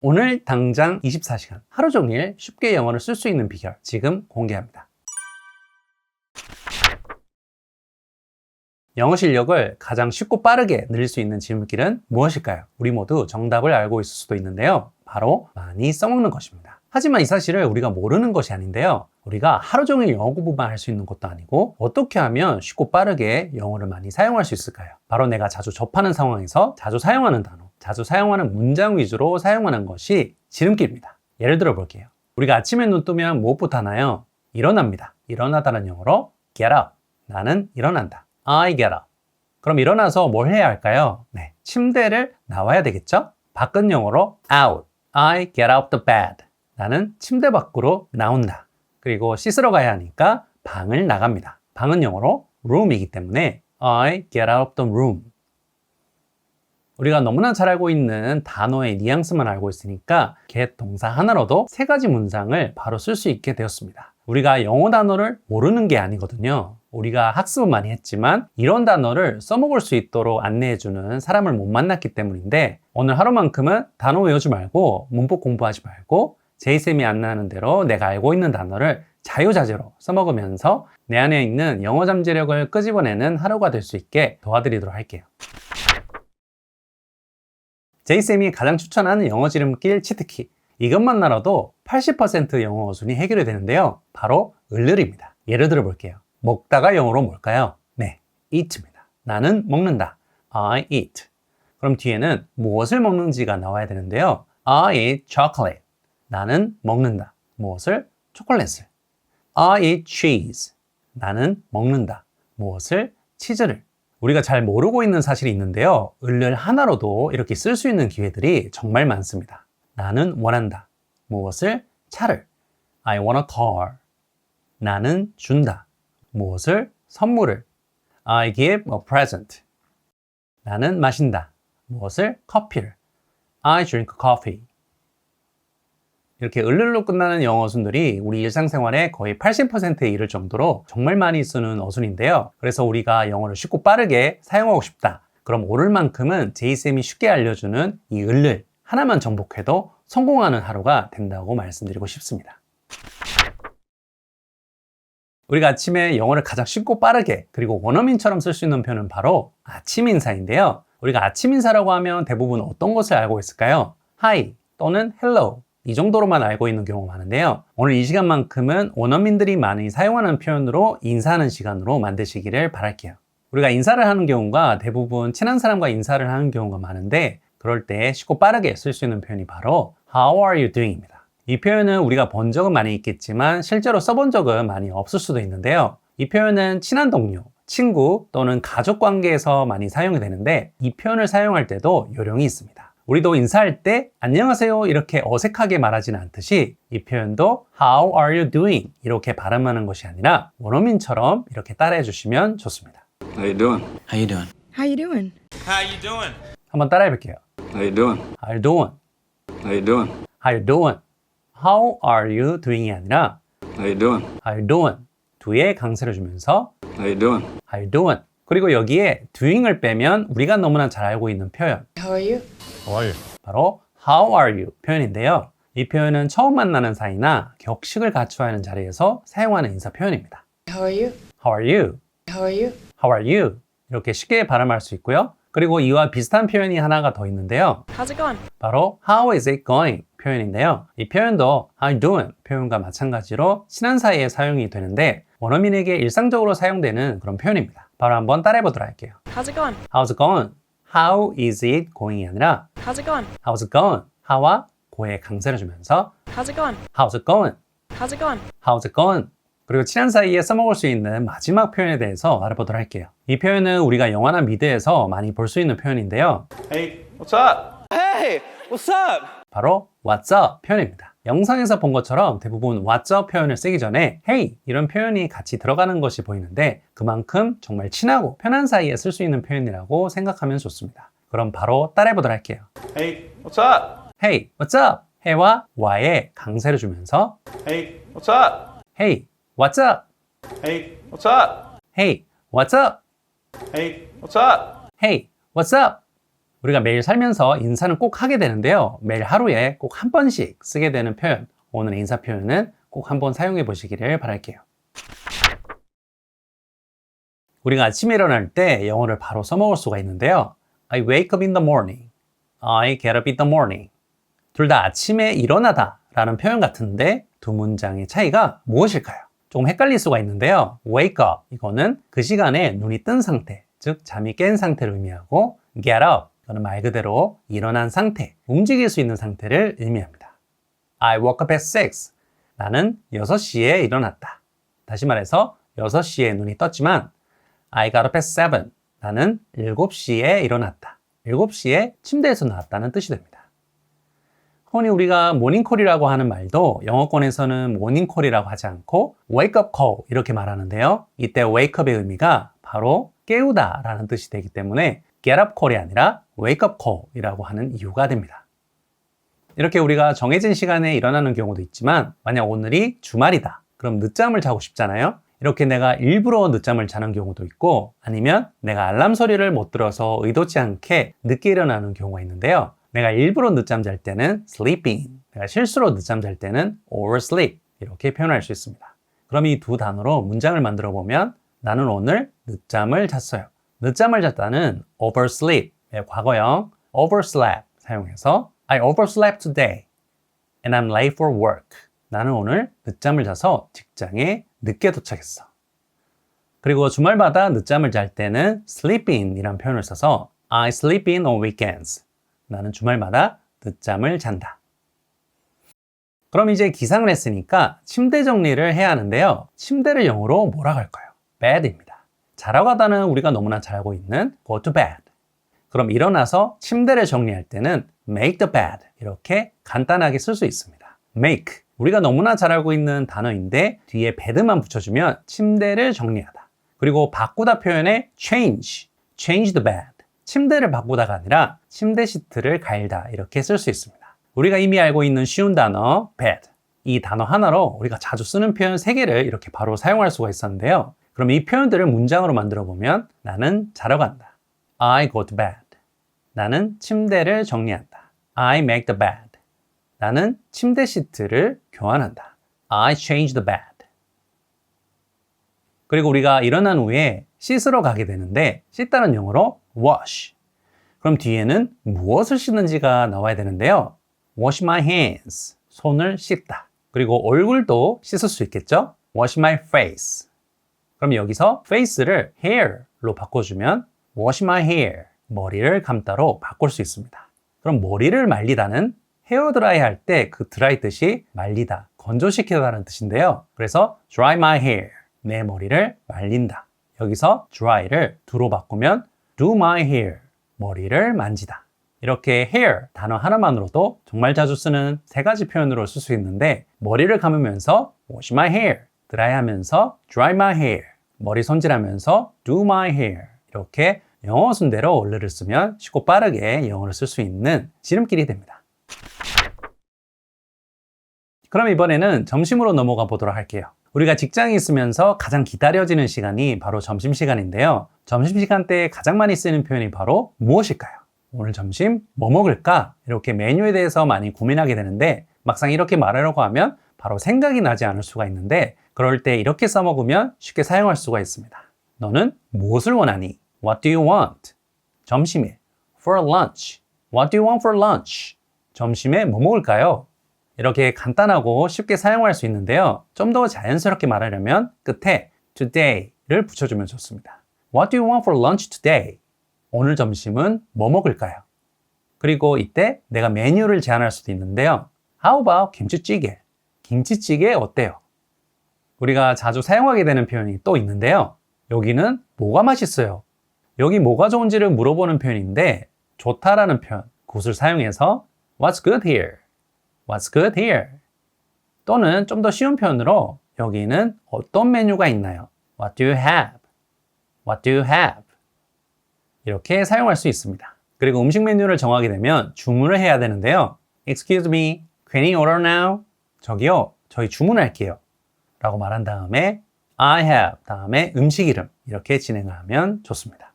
오늘 당장 24시간 하루 종일 쉽게 영어를 쓸 수 있는 비결 지금 공개합니다. 영어 실력을 가장 쉽고 빠르게 늘릴 수 있는 질문길은 무엇일까요? 우리 모두 정답을 알고 있을 수도 있는데요. 바로 많이 써먹는 것입니다. 하지만 이 사실을 우리가 모르는 것이 아닌데요. 우리가 하루 종일 영어 공부만 할 수 있는 것도 아니고 어떻게 하면 쉽고 빠르게 영어를 많이 사용할 수 있을까요? 바로 내가 자주 접하는 상황에서 자주 사용하는 단어, 자주 사용하는 문장 위주로 사용하는 것이 지름길입니다. 예를 들어 볼게요. 우리가 아침에 눈 뜨면 무엇부터 하나요? 일어납니다. 일어나다는 영어로 get up. 나는 일어난다. I get up. 그럼 일어나서 뭘 해야 할까요? 네, 침대를 나와야 되겠죠? 밖은 영어로 out. I get out the bed. 나는 침대 밖으로 나온다. 그리고 씻으러 가야 하니까 방을 나갑니다. 방은 영어로 room이기 때문에 I get out of the room. 우리가 너무나 잘 알고 있는 단어의 뉘앙스만 알고 있으니까 get 동사 하나로도 세 가지 문장을 바로 쓸 수 있게 되었습니다. 우리가 영어 단어를 모르는 게 아니거든요. 우리가 학습은 많이 했지만 이런 단어를 써먹을 수 있도록 안내해주는 사람을 못 만났기 때문인데 오늘 하루만큼은 단어 외우지 말고 문법 공부하지 말고 제이쌤이 안내하는 대로 내가 알고 있는 단어를 자유자재로 써먹으면서 내 안에 있는 영어 잠재력을 끄집어내는 하루가 될 수 있게 도와드리도록 할게요. 제이쌤이 가장 추천하는 영어 지름길 치트키, 이것만 알아도 80% 영어 어순이 해결이 되는데요. 바로 을을입니다. 예를 들어 볼게요. 먹다가 영어로 뭘까요? 네, eat입니다. 나는 먹는다. I eat. 그럼 뒤에는 무엇을 먹는지가 나와야 되는데요. I eat chocolate. 나는 먹는다. 무엇을? 초콜릿을. I eat cheese. 나는 먹는다. 무엇을? 치즈를. 우리가 잘 모르고 있는 사실이 있는데요. 을을 하나로도 이렇게 쓸 수 있는 기회들이 정말 많습니다. 나는 원한다. 무엇을? 차를. I want a car. 나는 준다. 무엇을? 선물을. I give a present. 나는 마신다. 무엇을? 커피를. I drink coffee. 이렇게 을을로 끝나는 영어 어순들이 우리 일상생활에 거의 80%에 이를 정도로 정말 많이 쓰는 어순인데요. 그래서 우리가 영어를 쉽고 빠르게 사용하고 싶다. 그럼 오늘만큼은 제이쌤이 쉽게 알려주는 이 을을 하나만 정복해도 성공하는 하루가 된다고 말씀드리고 싶습니다. 우리가 아침에 영어를 가장 쉽고 빠르게 그리고 원어민처럼 쓸 수 있는 표현은 바로 아침 인사인데요. 우리가 아침 인사라고 하면 대부분 어떤 것을 알고 있을까요? Hi 또는 Hello 이 정도로만 알고 있는 경우가 많은데요. 오늘 이 시간만큼은 원어민들이 많이 사용하는 표현으로 인사하는 시간으로 만드시기를 바랄게요. 우리가 인사를 하는 경우가 대부분 친한 사람과 인사를 하는 경우가 많은데 그럴 때 쉽고 빠르게 쓸 수 있는 표현이 바로 How are you doing? 입니다. 이 표현은 우리가 본 적은 많이 있겠지만 실제로 써본 적은 많이 없을 수도 있는데요. 이 표현은 친한 동료, 친구 또는 가족 관계에서 많이 사용이 되는데 이 표현을 사용할 때도 요령이 있습니다. 우리도 인사할 때 안녕하세요 이렇게 어색하게 말하지는 않듯이 이 표현도 How are you doing? 이렇게 발음하는 것이 아니라 원어민처럼 이렇게 따라해 주시면 좋습니다. How you doing? How you doing? How you doing? How you doing? 한번 따라해 볼게요. How you doing? How you doing? How you doing? How you doing? How are you doing이 아니라 How you doing? How you doing? 뒤에 강세를 주면서 How you doing? How you doing? 그리고 여기에 doing을 빼면 우리가 너무나 잘 알고 있는 표현 How are you? 바로 How are you 표현인데요. 이 표현은 처음 만나는 사이나 격식을 갖춰야 하는 자리에서 사용하는 인사 표현입니다. How are you? How are you? How are you? How are you? 이렇게 쉽게 발음할 수 있고요. 그리고 이와 비슷한 표현이 하나가 더 있는데요. How's it going? 바로 How is it going? 표현인데요. 이 표현도 How you doing? 표현과 마찬가지로 친한 사이에 사용이 되는데 원어민에게 일상적으로 사용되는 그런 표현입니다. 바로 한번 따라해 보도록 할게요. How's it going? How's it going? How is it going이 아니라 How's it going? How's it going? How와 고에 강세를 주면서 How's it going? How's it going? How's it going? How's it going? 그리고 친한 사이에 써먹을 수 있는 마지막 표현에 대해서 알아보도록 할게요. 이 표현은 우리가 영화나 미드에서 많이 볼 수 있는 표현인데요. Hey, what's up? Hey, what's up? 바로 What's up 표현입니다. 영상에서 본 것처럼 대부분 What's up 표현을 쓰기 전에 Hey 이런 표현이 같이 들어가는 것이 보이는데 그만큼 정말 친하고 편한 사이에 쓸 수 있는 표현이라고 생각하면 좋습니다. 그럼 바로 따라해 보도록 할게요. Hey, what's up? Hey, what's up? 해와 와에 강세를 주면서 Hey, what's up? Hey, what's up? Hey, what's up? Hey, what's up? Hey, what's up? Hey, what's up? 우리가 매일 살면서 인사는 꼭 하게 되는데요. 매일 하루에 꼭 한 번씩 쓰게 되는 표현, 오늘 인사 표현은 꼭 한번 사용해 보시기를 바랄게요. 우리가 아침에 일어날 때 영어를 바로 써먹을 수가 있는데요. I wake up in the morning. I get up in the morning. 둘 다 아침에 일어나다 라는 표현 같은데 두 문장의 차이가 무엇일까요? 조금 헷갈릴 수가 있는데요. wake up, 이거는 그 시간에 눈이 뜬 상태, 즉 잠이 깬 상태를 의미하고 get up, 이거는 말 그대로 일어난 상태, 움직일 수 있는 상태를 의미합니다. I woke up at 6. 나는 6시에 일어났다. 다시 말해서 6시에 눈이 떴지만 I got up at 7. 나는 7시에 일어났다. 7시에 침대에서 나왔다는 뜻이 됩니다. 흔히 우리가 모닝콜이라고 하는 말도 영어권에서는 모닝콜이라고 하지 않고 wake up call 이렇게 말하는데요. 이때 wake up의 의미가 바로 깨우다 라는 뜻이 되기 때문에 get up call이 아니라 wake up call이라고 하는 이유가 됩니다. 이렇게 우리가 정해진 시간에 일어나는 경우도 있지만 만약 오늘이 주말이다. 그럼 늦잠을 자고 싶잖아요. 이렇게 내가 일부러 늦잠을 자는 경우도 있고 아니면 내가 알람 소리를 못 들어서 의도치 않게 늦게 일어나는 경우가 있는데요. 내가 일부러 늦잠 잘 때는 sleeping, 내가 실수로 늦잠 잘 때는 oversleep 이렇게 표현할 수 있습니다. 그럼 이 두 단어로 문장을 만들어 보면 나는 오늘 늦잠을 잤어요. 늦잠을 잤다는 oversleep의 과거형 overslept 사용해서 I overslept today and I'm late for work. 나는 오늘 늦잠을 자서 직장에 늦게 도착했어. 그리고 주말마다 늦잠을 잘 때는 sleep in 이란 표현을 써서 I sleep in on weekends. 나는 주말마다 늦잠을 잔다. 그럼 이제 기상을 했으니까 침대 정리를 해야 하는데요. 침대를 영어로 뭐라고 할까요? bed입니다. 자러 가다는 우리가 너무나 잘 알고 있는 go to bed. 그럼 일어나서 침대를 정리할 때는 make the bed 이렇게 간단하게 쓸 수 있습니다. make, 우리가 너무나 잘 알고 있는 단어인데 뒤에 bed만 붙여주면 침대를 정리하다. 그리고 바꾸다 표현에 change, change the bed. 침대를 바꾸다가 아니라 침대 시트를 갈다 이렇게 쓸 수 있습니다. 우리가 이미 알고 있는 쉬운 단어 bed, 이 단어 하나로 우리가 자주 쓰는 표현 3개를 이렇게 바로 사용할 수가 있었는데요. 그럼 이 표현들을 문장으로 만들어 보면 나는 자러 간다. I go to bed. 나는 침대를 정리한다. I make the bed. 나는 침대 시트를 교환한다. I change the bed. 그리고 우리가 일어난 후에 씻으러 가게 되는데 씻다는 영어로 wash. 그럼 뒤에는 무엇을 씻는지가 나와야 되는데요. wash my hands. 손을 씻다. 그리고 얼굴도 씻을 수 있겠죠? wash my face. 그럼 여기서 face를 hair로 바꿔주면 wash my hair. 머리를 감다로 바꿀 수 있습니다. 그럼 머리를 말리다는 헤어 드라이 할 때 그 드라이 뜻이 말리다, 건조시키다라는 뜻인데요. 그래서 dry my hair. 내 머리를 말린다. 여기서 dry를 do로 바꾸면 do my hair. 머리를 만지다. 이렇게 hair 단어 하나만으로도 정말 자주 쓰는 3가지 표현으로 쓸 수 있는데 머리를 감으면서 wash my hair, 드라이하면서 dry my hair, 머리 손질하면서 do my hair 이렇게 영어 순대로 원래를 쓰면 쉽고 빠르게 영어를 쓸 수 있는 지름길이 됩니다. 그럼 이번에는 점심으로 넘어가 보도록 할게요. 우리가 직장에 있으면서 가장 기다려지는 시간이 바로 점심시간인데요. 점심시간 때 가장 많이 쓰는 표현이 바로 무엇일까요? 오늘 점심 뭐 먹을까? 이렇게 메뉴에 대해서 많이 고민하게 되는데 막상 이렇게 말하려고 하면 바로 생각이 나지 않을 수가 있는데 그럴 때 이렇게 써먹으면 쉽게 사용할 수가 있습니다. 너는 무엇을 원하니? What do you want? 점심에 for lunch. What do you want for lunch? 점심에 뭐 먹을까요? 이렇게 간단하고 쉽게 사용할 수 있는데요. 좀 더 자연스럽게 말하려면 끝에 today를 붙여주면 좋습니다. What do you want for lunch today? 오늘 점심은 뭐 먹을까요? 그리고 이때 내가 메뉴를 제안할 수도 있는데요. How about 김치찌개? 김치찌개 어때요? 우리가 자주 사용하게 되는 표현이 또 있는데요. 여기는 뭐가 맛있어요? 여기 뭐가 좋은지를 물어보는 표현인데 좋다라는 표현, 그것을 사용해서 What's good here? What's good here? 또는 좀 더 쉬운 표현으로 여기는 어떤 메뉴가 있나요? What do you have? What do you have? 이렇게 사용할 수 있습니다. 그리고 음식 메뉴를 정하게 되면 주문을 해야 되는데요. Excuse me, can you order now? 저기요, 저희 주문할게요. 라고 말한 다음에 I have 다음에 음식 이름 이렇게 진행하면 좋습니다.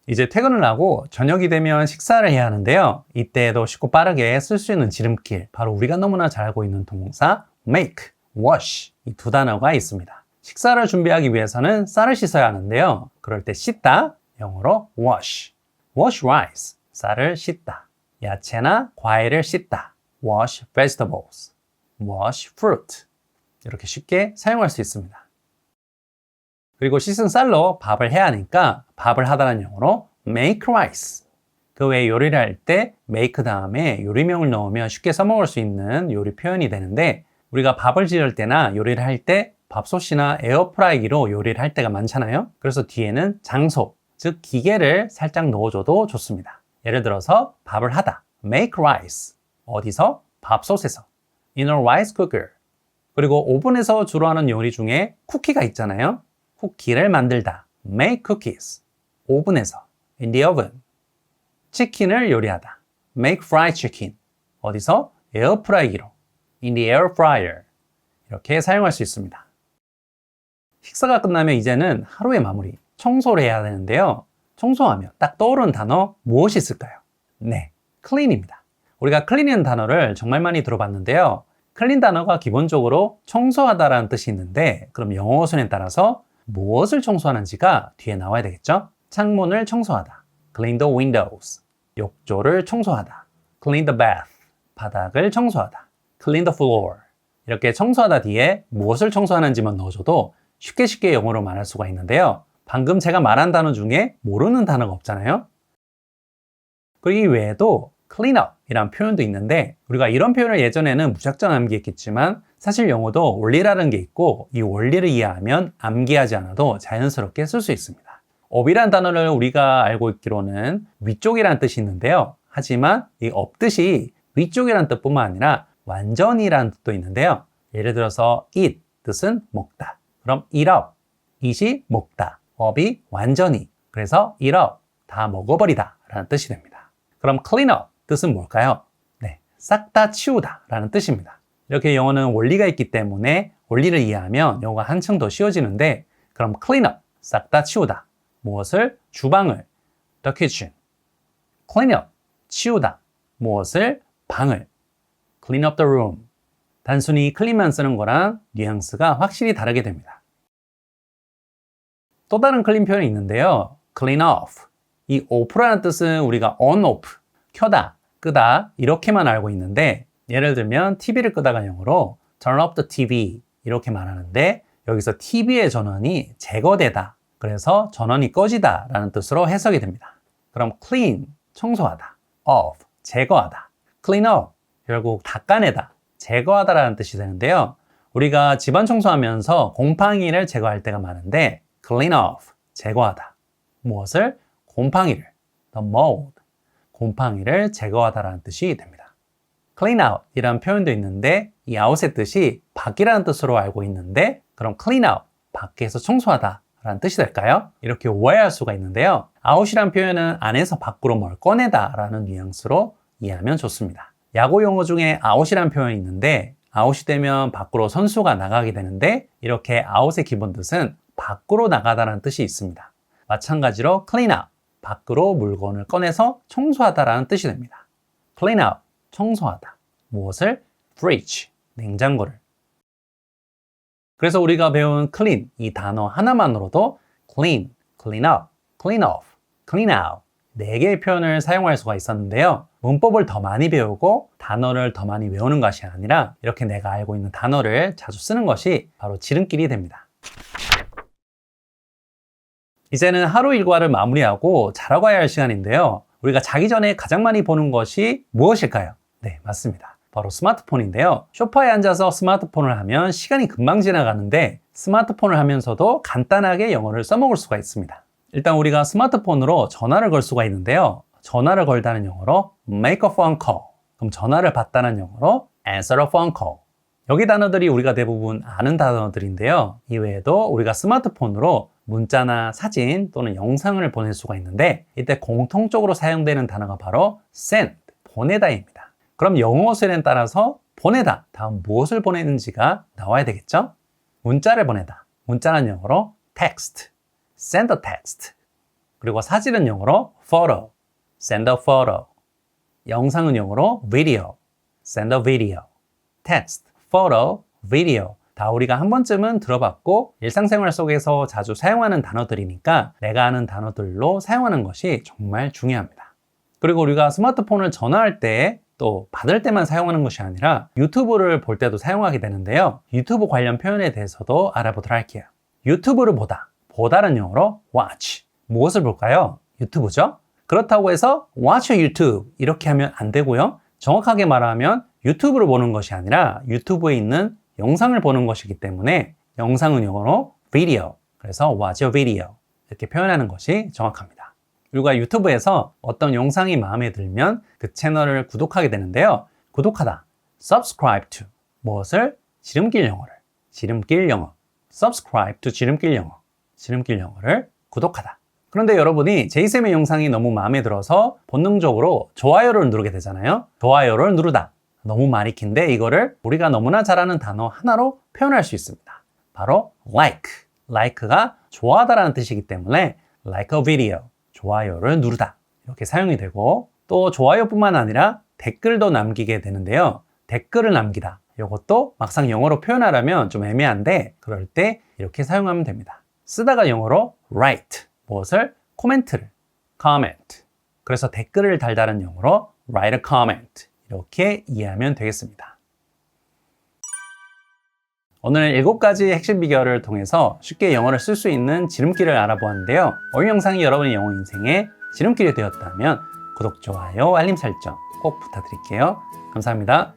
이제 퇴근을 하고 저녁이 되면 식사를 해야 하는데요. 이때에도 쉽고 빠르게 쓸 수 있는 지름길, 바로 우리가 너무나 잘 알고 있는 동사 make, wash 이 두 단어가 있습니다. 식사를 준비하기 위해서는 쌀을 씻어야 하는데요. 그럴 때 씻다, 영어로 wash. wash rice, 쌀을 씻다. 야채나 과일을 씻다, wash vegetables. wash fruit. 이렇게 쉽게 사용할 수 있습니다. 그리고 씻은 쌀로 밥을 해야 하니까 밥을 하다는 영어로 make rice. 그 외에 요리를 할 때 make 다음에 요리명을 넣으면 쉽게 써먹을 수 있는 요리 표현이 되는데, 우리가 밥을 지을 때나 요리를 할 때 밥솥이나 에어프라이기로 요리를 할 때가 많잖아요. 그래서 뒤에는 장소, 즉 기계를 살짝 넣어줘도 좋습니다. 예를 들어서 밥을 하다, make rice. 어디서? 밥솥에서. in a rice cooker. 그리고 오븐에서 주로 하는 요리 중에 쿠키가 있잖아요. 쿠키를 만들다, make cookies. 오븐에서, in the oven. 치킨을 요리하다, make fried chicken. 어디서? 에어프라이기로, in the air fryer. 이렇게 사용할 수 있습니다. 식사가 끝나면 이제는 하루의 마무리, 청소를 해야 되는데요. 청소하면 딱 떠오르는 단어 무엇이 있을까요? 네, clean입니다. 우리가 clean이라는 단어를 정말 많이 들어봤는데요. clean 단어가 기본적으로 청소하다라는 뜻이 있는데, 그럼 영어 어순에 따라서 무엇을 청소하는지가 뒤에 나와야 되겠죠? 창문을 청소하다, clean the windows. 욕조를 청소하다, clean the bath. 바닥을 청소하다, clean the floor. 이렇게 청소하다 뒤에 무엇을 청소하는지만 넣어줘도 쉽게 영어로 말할 수가 있는데요. 방금 제가 말한 단어 중에 모르는 단어가 없잖아요. 그리고 이 외에도 clean up 이란 표현도 있는데, 우리가 이런 표현을 예전에는 무작정 암기했겠지만 사실 영어도 원리라는 게 있고, 이 원리를 이해하면 암기하지 않아도 자연스럽게 쓸 수 있습니다. up이란 단어를 우리가 알고 있기로는 위쪽이란 뜻이 있는데요. 하지만 이 up 뜻이 위쪽이란 뜻뿐만 아니라 완전이란 뜻도 있는데요. 예를 들어서 eat 뜻은 먹다. 그럼 eat up, eat이 먹다, up이 완전히. 그래서 eat up, 다 먹어버리다 라는 뜻이 됩니다. 그럼 clean up 뜻은 뭘까요? 네, 싹 다 치우다 라는 뜻입니다. 이렇게 영어는 원리가 있기 때문에 원리를 이해하면 영어가 한층 더 쉬워지는데, 그럼 clean up, 싹 다 치우다. 무엇을? 주방을, the kitchen. clean up, 치우다. 무엇을? 방을, clean up the room. 단순히 clean만 쓰는 거랑 뉘앙스가 확실히 다르게 됩니다. 또 다른 clean 표현이 있는데요. clean off. 이 off라는 뜻은 우리가 on off, 켜다, 끄다 이렇게만 알고 있는데, 예를 들면 TV를 끄다가 영어로 turn off the TV 이렇게 말하는데, 여기서 TV의 전원이 제거되다, 그래서 전원이 꺼지다 라는 뜻으로 해석이 됩니다. 그럼 clean, 청소하다, off, 제거하다, clean up, 결국 닦아내다, 제거하다 라는 뜻이 되는데요. 우리가 집안 청소하면서 곰팡이를 제거할 때가 많은데, clean off, 제거하다. 무엇을? 곰팡이를, the mold, 곰팡이를 제거하다 라는 뜻이 됩니다. clean out 이라는 표현도 있는데, 이 out의 뜻이 밖이라는 뜻으로 알고 있는데, 그럼 clean out, 밖에서 청소하다 라는 뜻이 될까요? 이렇게 오해할 수가 있는데요. out이란 표현은 안에서 밖으로 뭘 꺼내다 라는 뉘앙스로 이해하면 좋습니다. 야구 용어 중에 out이란 표현이 있는데, out이 되면 밖으로 선수가 나가게 되는데, 이렇게 out의 기본 뜻은 밖으로 나가다라는 뜻이 있습니다. 마찬가지로 clean out, 밖으로 물건을 꺼내서 청소하다라는 뜻이 됩니다. clean out, 청소하다. 무엇을? fridge, 냉장고를. 그래서 우리가 배운 clean 이 단어 하나만으로도 clean, clean up, clean off, clean out 4개의 표현을 사용할 수가 있었는데요. 문법을 더 많이 배우고 단어를 더 많이 외우는 것이 아니라 이렇게 내가 알고 있는 단어를 자주 쓰는 것이 바로 지름길이 됩니다. 이제는 하루 일과를 마무리하고 자러 가야 할 시간인데요. 우리가 자기 전에 가장 많이 보는 것이 무엇일까요? 네, 맞습니다. 바로 스마트폰인데요. 소파에 앉아서 스마트폰을 하면 시간이 금방 지나가는데, 스마트폰을 하면서도 간단하게 영어를 써먹을 수가 있습니다. 일단 우리가 스마트폰으로 전화를 걸 수가 있는데요. 전화를 걸다는 영어로 make a phone call. 그럼 전화를 받다는 영어로 answer a phone call. 여기 단어들이 우리가 대부분 아는 단어들인데요. 이외에도 우리가 스마트폰으로 문자나 사진 또는 영상을 보낼 수가 있는데, 이때 공통적으로 사용되는 단어가 바로 send, 보내다입니다. 그럼 영어 어순에 따라서 보내다 다음 무엇을 보내는지가 나와야 되겠죠? 문자를 보내다. 문자는 영어로 text, send a text. 그리고 사진은 영어로 photo, send a photo. 영상은 영어로 video, send a video. text, photo, video. 다 우리가 한 번쯤은 들어봤고 일상생활 속에서 자주 사용하는 단어들이니까 내가 아는 단어들로 사용하는 것이 정말 중요합니다. 그리고 우리가 스마트폰을 전화할 때 또 받을 때만 사용하는 것이 아니라 유튜브를 볼 때도 사용하게 되는데요. 유튜브 관련 표현에 대해서도 알아보도록 할게요. 유튜브를 보다. 보다는 영어로 watch. 무엇을 볼까요? 유튜브죠? 그렇다고 해서 watch YouTube 이렇게 하면 안 되고요. 정확하게 말하면 유튜브를 보는 것이 아니라 유튜브에 있는 영상을 보는 것이기 때문에 영상은 영어로 video. 그래서 watch a video. 이렇게 표현하는 것이 정확합니다. 우리가 유튜브에서 어떤 영상이 마음에 들면 그 채널을 구독하게 되는데요. 구독하다. subscribe to. 무엇을? 지름길 영어를. 지름길 영어. subscribe to 지름길 영어. 지름길 영어를 구독하다. 그런데 여러분이 제이쌤의 영상이 너무 마음에 들어서 본능적으로 좋아요를 누르게 되잖아요. 좋아요를 누르다. 너무 많이 긴데 이거를 우리가 너무나 잘 아는 단어 하나로 표현할 수 있습니다. 바로 like. like가 좋아하다라는 뜻이기 때문에 like a video. 좋아요를 누르다. 이렇게 사용이 되고 또 좋아요뿐만 아니라 댓글도 남기게 되는데요. 댓글을 남기다. 이것도 막상 영어로 표현하려면 좀 애매한데 그럴 때 이렇게 사용하면 됩니다. 쓰다가 영어로 write. 무엇을? 코멘트를. comment. 그래서 댓글을 달다는 영어로 write a comment. 이렇게 이해하면 되겠습니다. 오늘 7가지 핵심 비결을 통해서 쉽게 영어를 쓸 수 있는 지름길을 알아보았는데요. 오늘 영상이 여러분의 영어 인생에 지름길이 되었다면 구독, 좋아요, 알림 설정 꼭 부탁드릴게요. 감사합니다.